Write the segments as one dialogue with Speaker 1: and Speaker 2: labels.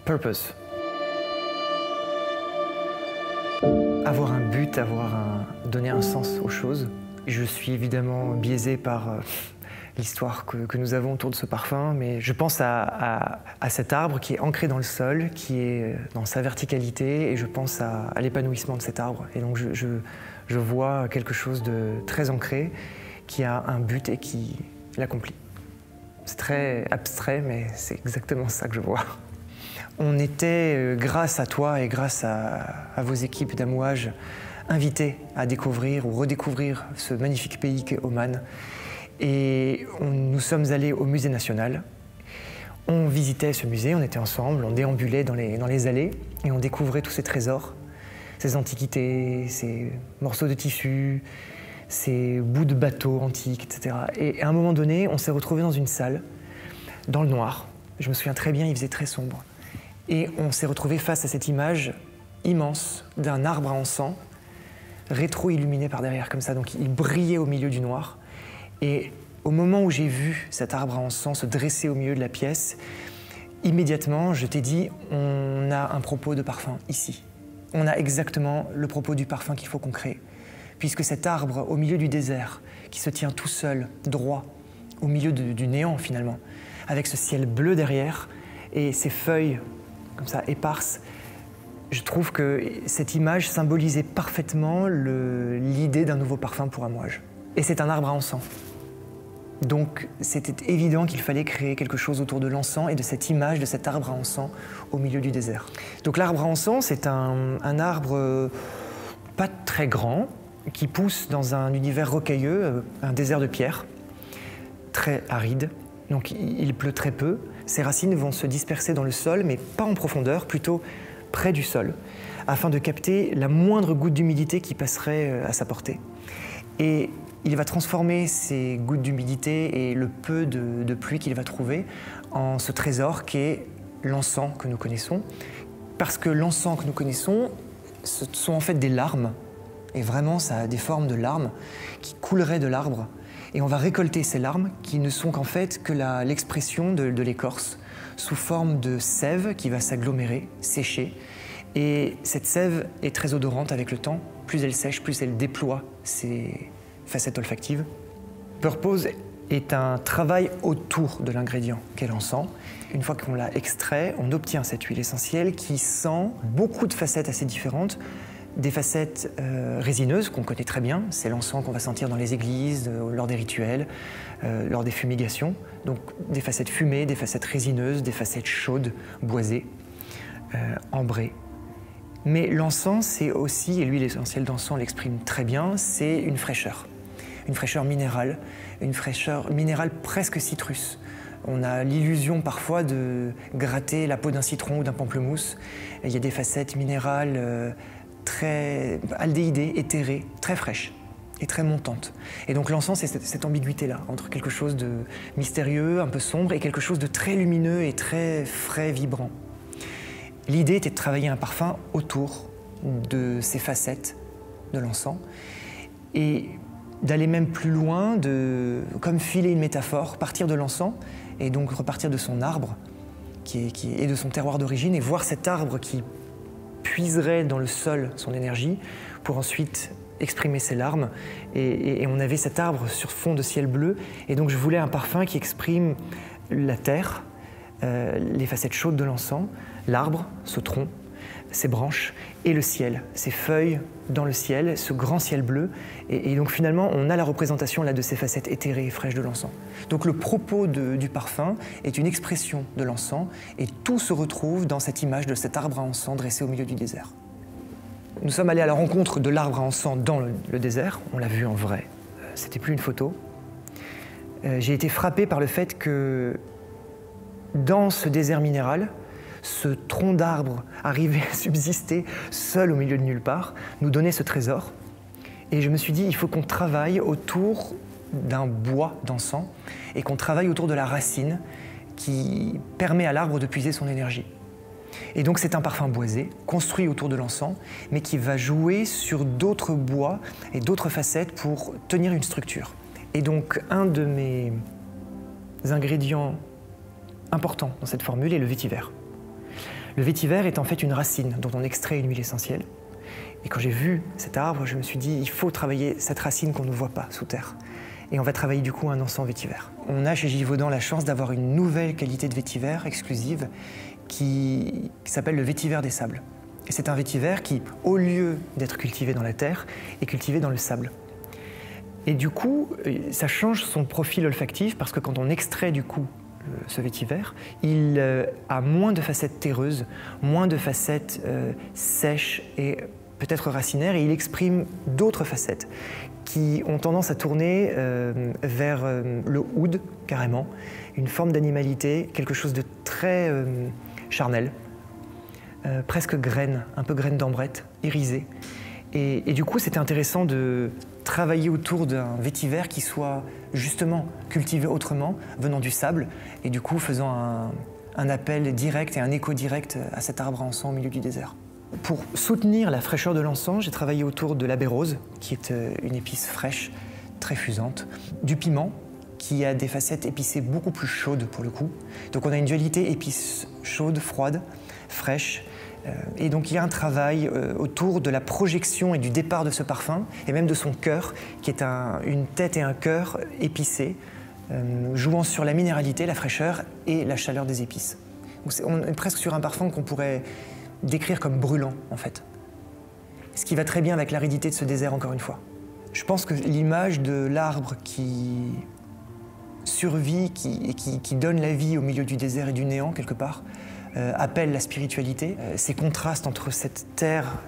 Speaker 1: Purpose. Avoir un but, donner un sens aux choses. Je suis évidemment biaisé par l'histoire que nous avons autour de ce parfum, mais je pense à cet arbre qui est ancré dans le sol, qui est dans sa verticalité, et je pense à l'épanouissement de cet arbre. Et donc je vois quelque chose de très ancré, qui a un but et qui l'accomplit. C'est très abstrait, mais c'est exactement ça que je vois. On était, grâce à toi et grâce à vos équipes d'Amouage, invités à découvrir ou redécouvrir ce magnifique pays qu'est Oman. Et nous sommes allés au musée national. On visitait ce musée, on était ensemble, on déambulait dans les allées et on découvrait tous ces trésors, ces antiquités, ces morceaux de tissu, ces bouts de bateaux antiques, etc. Et à un moment donné, on s'est retrouvés dans une salle, dans le noir. Je me souviens très bien, il faisait très sombre. Et on s'est retrouvés face à cette image immense d'un arbre à encens, rétro-illuminé par derrière comme ça, donc il brillait au milieu du noir. Et au moment où j'ai vu cet arbre à encens se dresser au milieu de la pièce, immédiatement, je t'ai dit, on a un propos de parfum ici. On a exactement le propos du parfum qu'il faut qu'on crée. Puisque cet arbre au milieu du désert, qui se tient tout seul, droit, au milieu du néant finalement, avec ce ciel bleu derrière et ces feuilles comme ça éparses, je trouve que cette image symbolisait parfaitement l'idée d'un nouveau parfum pour Amouage. Et c'est un arbre à encens. Donc c'était évident qu'il fallait créer quelque chose autour de l'encens et de cette image de cet arbre à encens au milieu du désert. Donc l'arbre à encens, c'est un arbre pas très grand, qui pousse dans un univers rocailleux, un désert de pierre, très aride. Donc il pleut très peu. Ses racines vont se disperser dans le sol, mais pas en profondeur, plutôt près du sol, afin de capter la moindre goutte d'humidité qui passerait à sa portée. Et il va transformer ces gouttes d'humidité et le peu de pluie qu'il va trouver en ce trésor qui est l'encens que nous connaissons. Parce que l'encens que nous connaissons, ce sont en fait des larmes, et vraiment ça a des formes de larmes qui couleraient de l'arbre. Et on va récolter ces larmes qui ne sont qu'en fait que l'expression de l'écorce sous forme de sève qui va s'agglomérer, sécher. Et cette sève est très odorante avec le temps. Plus elle sèche, plus elle déploie ses facettes olfactives. Purpose est un travail autour de l'ingrédient qu'est l'encens. Une fois qu'on l'a extrait, on obtient cette huile essentielle qui sent beaucoup de facettes assez différentes. Des facettes résineuses qu'on connaît très bien, c'est l'encens qu'on va sentir dans les églises, lors des rituels, lors des fumigations. Donc des facettes fumées, des facettes résineuses, des facettes chaudes, boisées, ambrées. Mais l'encens, c'est aussi, et l'huile essentielle d'encens l'exprime très bien, c'est une fraîcheur minérale, une fraîcheur minérale presque citrus. On a l'illusion parfois de gratter la peau d'un citron ou d'un pamplemousse. Il y a des facettes minérales très aldéhydée, éthérée, très fraîche et très montante. Et donc l'encens, c'est cette ambiguïté-là, entre quelque chose de mystérieux, un peu sombre, et quelque chose de très lumineux et très frais, vibrant. L'idée était de travailler un parfum autour de ces facettes de l'encens, et d'aller même plus loin, comme filer une métaphore, partir de l'encens, et donc repartir de son arbre, et de son terroir d'origine, et voir cet arbre qui puiserait dans le sol son énergie pour ensuite exprimer ses larmes. Et on avait cet arbre sur fond de ciel bleu. Et donc je voulais un parfum qui exprime la terre, les facettes chaudes de l'encens, l'arbre, ce tronc, ses branches et le ciel, ses feuilles dans le ciel, ce grand ciel bleu. Et donc finalement, on a la représentation là de ces facettes éthérées et fraîches de l'encens. Donc le propos du parfum est une expression de l'encens et tout se retrouve dans cette image de cet arbre à encens dressé au milieu du désert. Nous sommes allés à la rencontre de l'arbre à encens dans le désert, on l'a vu en vrai, c'était plus une photo. J'ai été frappé par le fait que dans ce désert minéral, ce tronc d'arbre arrivé à subsister seul au milieu de nulle part, nous donnait ce trésor. Et je me suis dit, il faut qu'on travaille autour d'un bois d'encens et qu'on travaille autour de la racine qui permet à l'arbre de puiser son énergie. Et donc c'est un parfum boisé, construit autour de l'encens, mais qui va jouer sur d'autres bois et d'autres facettes pour tenir une structure. Et donc un de mes ingrédients importants dans cette formule est le vétiver. Le vétiver est en fait une racine dont on extrait une huile essentielle. Et quand j'ai vu cet arbre, je me suis dit, il faut travailler cette racine qu'on ne voit pas sous terre. Et on va travailler du coup un encens vétiver. On a chez Givaudan la chance d'avoir une nouvelle qualité de vétiver exclusive qui s'appelle le vétiver des sables. Et c'est un vétiver qui, au lieu d'être cultivé dans la terre, est cultivé dans le sable. Et du coup, ça change son profil olfactif parce que quand on extrait du coup ce vétiver, il a moins de facettes terreuses, moins de facettes sèches et peut-être racinaires, et il exprime d'autres facettes qui ont tendance à tourner vers le oud, carrément, une forme d'animalité, quelque chose de très charnel, presque graine, un peu graine d'ambrette, irisée. Et du coup, c'était intéressant de travailler autour d'un vétiver qui soit justement cultivé autrement, venant du sable, et du coup faisant un appel direct et un écho direct à cet arbre à encens au milieu du désert. Pour soutenir la fraîcheur de l'encens, j'ai travaillé autour de la bérose, qui est une épice fraîche, très fusante, du piment, qui a des facettes épicées beaucoup plus chaudes pour le coup. Donc on a une dualité épice chaude, froide, fraîche. Et donc il y a un travail autour de la projection et du départ de ce parfum, et même de son cœur, qui est une tête et un cœur épicés, jouant sur la minéralité, la fraîcheur et la chaleur des épices. Donc on est presque sur un parfum qu'on pourrait décrire comme brûlant, en fait. Ce qui va très bien avec l'aridité de ce désert, encore une fois. Je pense que l'image de l'arbre qui survit et qui donne la vie au milieu du désert et du néant, quelque part, appelle la spiritualité. Ces contrastes entre cette terre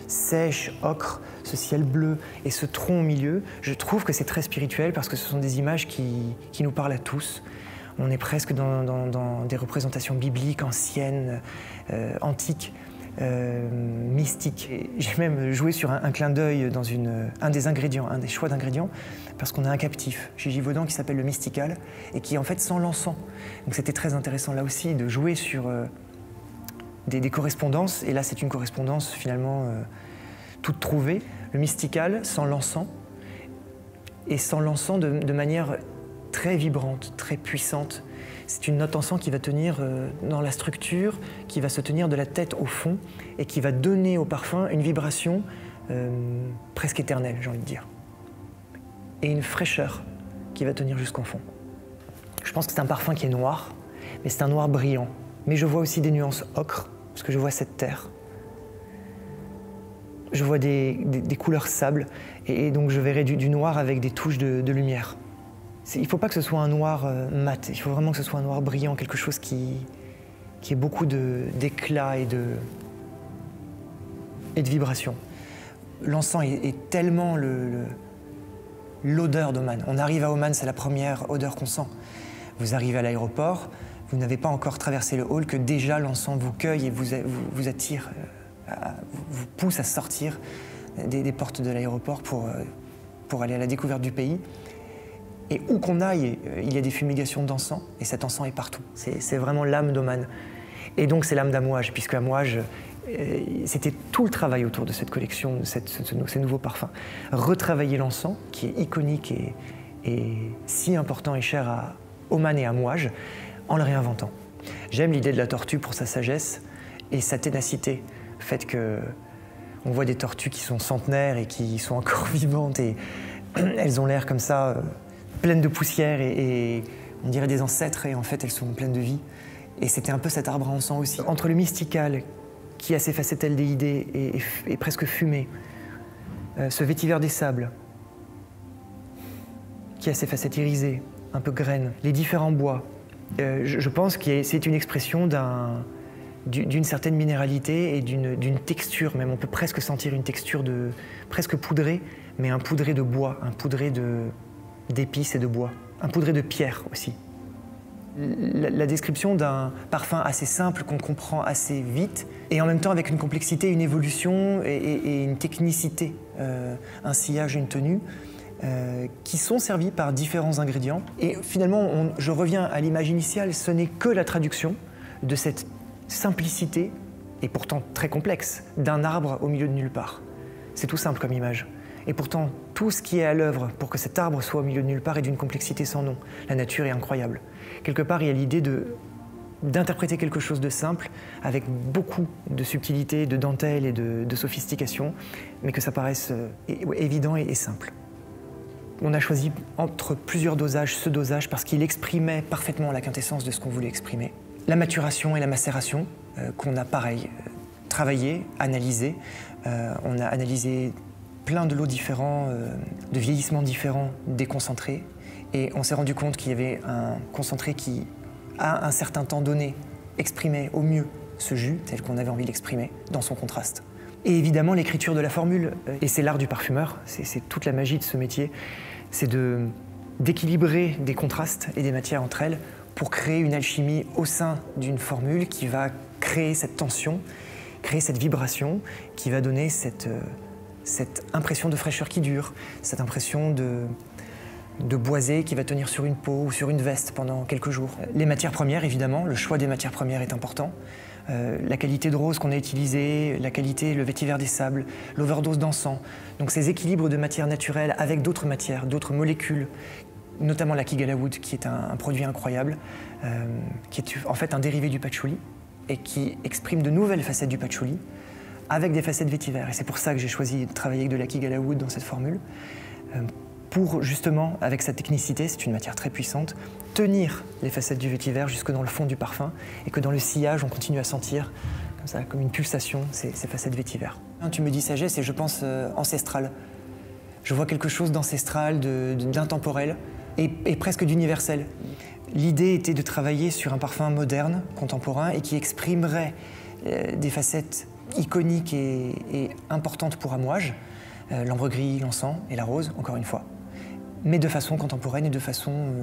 Speaker 1: sèche, ocre, ce ciel bleu et ce tronc au milieu, je trouve que c'est très spirituel parce que ce sont des images qui nous parlent à tous. On est presque dans des représentations bibliques, anciennes, antiques, mystiques. J'ai même joué sur un clin d'œil dans un des ingrédients, un des choix d'ingrédients, parce qu'on a un captif chez Givaudan qui s'appelle le mystical et qui est en fait sans l'encens. Donc c'était très intéressant là aussi de jouer sur des correspondances, et là c'est une correspondance finalement toute trouvée. Le mystical sans l'encens, et sans l'encens de manière très vibrante, très puissante. C'est une note encens qui va tenir dans la structure, qui va se tenir de la tête au fond et qui va donner au parfum une vibration presque éternelle, j'ai envie de dire. Et une fraîcheur qui va tenir jusqu'au fond. Je pense que c'est un parfum qui est noir, mais c'est un noir brillant. Mais je vois aussi des nuances ocre, parce que je vois cette terre. Je vois des couleurs sable, et donc je verrai du noir avec des touches de lumière. Il ne faut pas que ce soit un noir mat, il faut vraiment que ce soit un noir brillant, quelque chose qui ait beaucoup d'éclat et de vibration. L'encens est tellement l'odeur d'Oman. On arrive à Oman, c'est la première odeur qu'on sent. Vous arrivez à l'aéroport, vous n'avez pas encore traversé le hall que déjà l'encens vous cueille et vous attire, vous pousse à sortir des portes de l'aéroport pour aller à la découverte du pays. Et où qu'on aille, il y a des fumigations d'encens, et cet encens est partout. C'est vraiment l'âme d'Oman. Et donc c'est l'âme d'Amouage, puisque Amouage, c'était tout le travail autour de cette collection, ces nouveaux parfums. Retravailler l'encens, qui est iconique et si important et cher à Oman et Amouage, en le réinventant. J'aime l'idée de la tortue pour sa sagesse et sa ténacité. Le fait qu'on voit des tortues qui sont centenaires et qui sont encore vivantes, et elles ont l'air comme ça, pleines de poussière et on dirait des ancêtres, et en fait elles sont pleines de vie. Et c'était un peu cet arbre à encens aussi. Entre le mystical, qui a ses facettes aldéhydées et presque fumées, ce vétiver des sables, qui a ses facettes irisées, un peu graines, les différents bois, je pense que c'est une expression d'une certaine minéralité et d'une texture même. On peut presque sentir une texture presque poudrée, mais un poudré de bois, un poudré d'épices et de bois, un poudré de pierre aussi. La description d'un parfum assez simple qu'on comprend assez vite, et en même temps avec une complexité, une évolution et une technicité, un sillage, une tenue, qui sont servis par différents ingrédients. Et finalement, je reviens à l'image initiale, ce n'est que la traduction de cette simplicité, et pourtant très complexe, d'un arbre au milieu de nulle part. C'est tout simple comme image. Et pourtant, tout ce qui est à l'œuvre pour que cet arbre soit au milieu de nulle part est d'une complexité sans nom. La nature est incroyable. Quelque part, il y a l'idée de d'interpréter quelque chose de simple avec beaucoup de subtilité, de dentelle et de sophistication, mais que ça paraisse évident et simple. On a choisi entre plusieurs dosages ce dosage parce qu'il exprimait parfaitement la quintessence de ce qu'on voulait exprimer. La maturation et la macération, qu'on a pareil, travaillé, analysé. On a analysé plein de lots différents, de vieillissements différents des concentrés, et on s'est rendu compte qu'il y avait un concentré qui, à un certain temps donné, exprimait au mieux ce jus tel qu'on avait envie de l'exprimer dans son contraste. Et évidemment l'écriture de la formule, et c'est l'art du parfumeur, c'est toute la magie de ce métier, c'est d'équilibrer des contrastes et des matières entre elles pour créer une alchimie au sein d'une formule qui va créer cette tension, créer cette vibration, qui va donner cette impression de fraîcheur qui dure, cette impression de boisé qui va tenir sur une peau ou sur une veste pendant quelques jours. Les matières premières, évidemment, le choix des matières premières est important. La qualité de rose qu'on a utilisée, la qualité, le vétiver des sables, l'overdose d'encens. Donc ces équilibres de matières naturelles avec d'autres matières, d'autres molécules, notamment la Kigala Wood, qui est un produit incroyable, qui est en fait un dérivé du patchouli et qui exprime de nouvelles facettes du patchouli avec des facettes vétiver. Et c'est pour ça que j'ai choisi de travailler avec de la Kigala Wood dans cette formule, pour justement, avec sa technicité, c'est une matière très puissante, tenir les facettes du vétiver jusque dans le fond du parfum et que dans le sillage, on continue à sentir, comme ça, comme une pulsation, ces facettes vétiver. Tu me dis sagesse et je pense ancestrale. Je vois quelque chose d'ancestral, d'intemporel et presque d'universel. L'idée était de travailler sur un parfum moderne, contemporain et qui exprimerait des facettes iconiques et importantes pour Amouage, l'ambre gris, l'encens et la rose, encore une fois, mais de façon contemporaine et de façon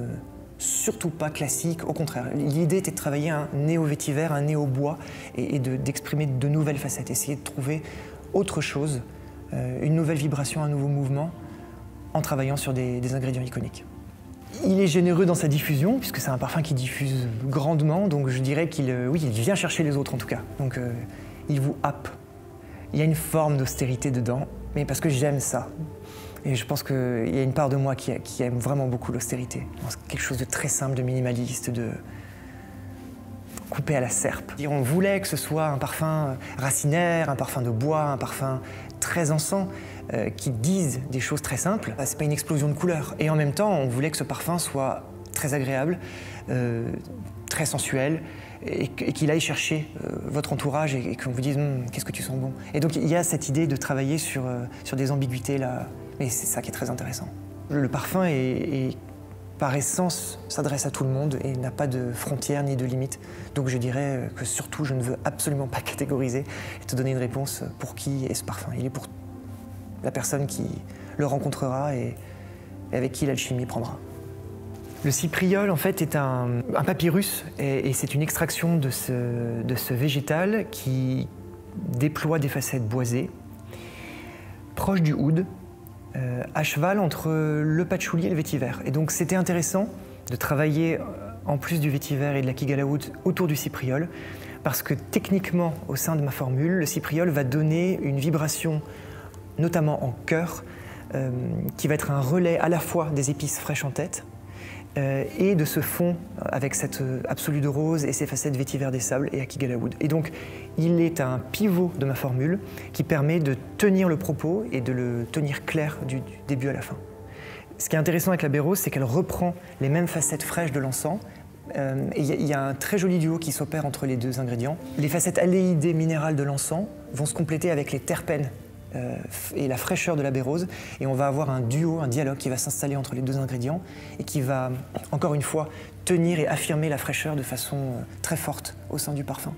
Speaker 1: surtout pas classique, au contraire. L'idée était de travailler un néo-vétiver, un néo-bois et d'exprimer de nouvelles facettes, essayer de trouver autre chose, une nouvelle vibration, un nouveau mouvement, en travaillant sur des ingrédients iconiques. Il est généreux dans sa diffusion, puisque c'est un parfum qui diffuse grandement, donc je dirais qu'il il vient chercher les autres en tout cas. Donc il vous happe. Il y a une forme d'austérité dedans, mais parce que j'aime ça. Et je pense qu'il y a une part de moi qui aime vraiment beaucoup l'austérité. Quelque chose de très simple, de minimaliste, de coupé à la serpe. On voulait que ce soit un parfum racinaire, un parfum de bois, un parfum très encens, qui dise des choses très simples. C'est pas une explosion de couleurs. Et en même temps, on voulait que ce parfum soit très agréable, très sensuel, et qu'il aille chercher votre entourage et qu'on vous dise qu'est-ce que tu sens bon. Et donc il y a cette idée de travailler sur des ambiguïtés là, et c'est ça qui est très intéressant. Le parfum par essence s'adresse à tout le monde et n'a pas de frontières ni de limites. Donc je dirais que surtout je ne veux absolument pas catégoriser et te donner une réponse pour qui est ce parfum. Il est pour la personne qui le rencontrera et avec qui l'alchimie prendra. Le cypriol, en fait, est un papyrus et c'est une extraction de ce végétal qui déploie des facettes boisées, proche du oud, à cheval entre le patchouli et le vétiver. Et donc c'était intéressant de travailler, en plus du vétiver et de la Kigala Wood, autour du cypriol, parce que techniquement, au sein de ma formule, le cypriol va donner une vibration, notamment en cœur, qui va être un relais à la fois des épices fraîches en tête, et de ce fond avec cette absolue de rose et ses facettes vétiver des sables et à Kigala Wood. Et donc, il est un pivot de ma formule qui permet de tenir le propos et de le tenir clair du début à la fin. Ce qui est intéressant avec la baie rose, c'est qu'elle reprend les mêmes facettes fraîches de l'encens. Et il y a un très joli duo qui s'opère entre les deux ingrédients. Les facettes aldéhydées minérales de l'encens vont se compléter avec les terpènes et la fraîcheur de la baie rose, et on va avoir un duo, un dialogue qui va s'installer entre les deux ingrédients et qui va, encore une fois, tenir et affirmer la fraîcheur de façon très forte au sein du parfum.